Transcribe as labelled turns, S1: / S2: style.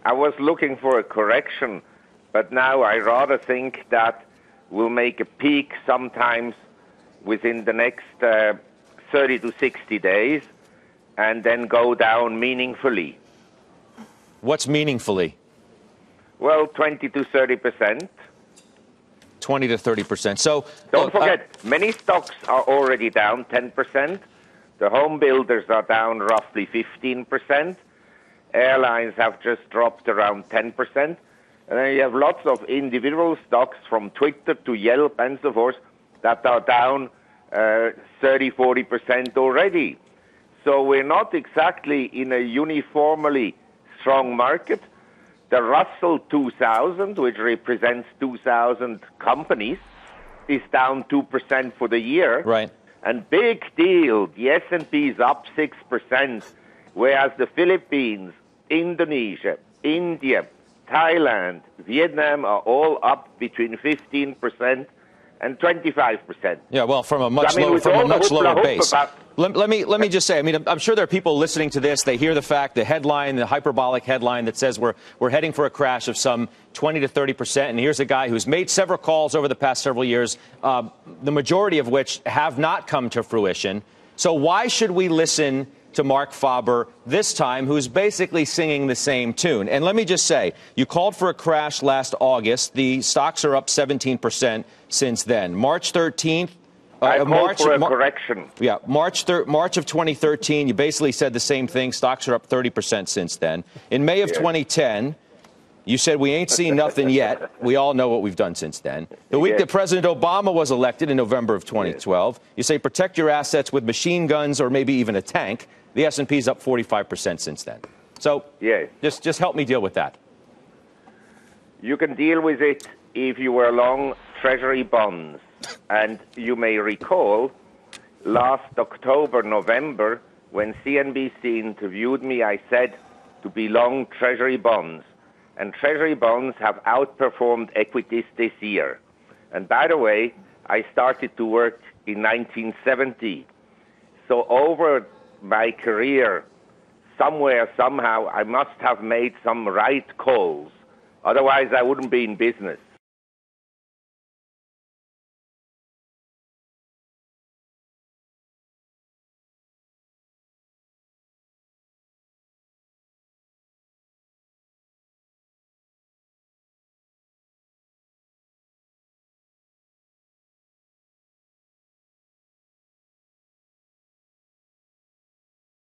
S1: I was looking for a correction, but now I rather think that we'll make a peak sometimes within the next 30 to 60 days and then go down meaningfully.
S2: What's meaningfully?
S1: Well, 20 to 30%.
S2: 20 to 30%. So
S1: don't forget, many stocks are already down 10%. The home builders are down roughly 15%. Airlines have just dropped around 10%. And then you have lots of individual stocks from Twitter to Yelp and so forth that are down 30, 40% already. So we're not exactly in a uniformly strong market. The Russell 2000, which represents 2,000 companies, is down 2% for the year.
S2: Right.
S1: And big deal, the S&P is up 6%, whereas the Philippines, Indonesia, India, Thailand, Vietnam are all up between 15% and 25%.
S2: Yeah, well, from a much lower base. Let me just say, I mean, I'm sure there are people listening to this. They hear the fact, the headline, the hyperbolic headline that says we're heading for a crash of some 20 to 30%. And here's a guy who's made several calls over the past several years, the majority of which have not come to fruition. So why should we listen to Marc Faber this time, who's basically singing the same tune? And let me just say, you called for a crash last August. The stocks are up 17% since then. March 13th.
S1: I called for a correction.
S2: Yeah, March of 2013, you basically said the same thing. Stocks are up 30% since then. In May of 2010, you said we ain't seen nothing yet. We all know what we've done since then. The week that President Obama was elected in November of 2012, you say protect your assets with machine guns or maybe even a tank. The S&P's up 45% since then. So just help me deal with that.
S1: You can deal with it if you were long Treasury bonds. And you may recall last October, November, when CNBC interviewed me, I said to be long Treasury bonds. And Treasury bonds have outperformed equities this year. And by the way, I started to work in 1970. So over my career, somewhere, somehow, I must have made some right calls. Otherwise, I wouldn't be in business.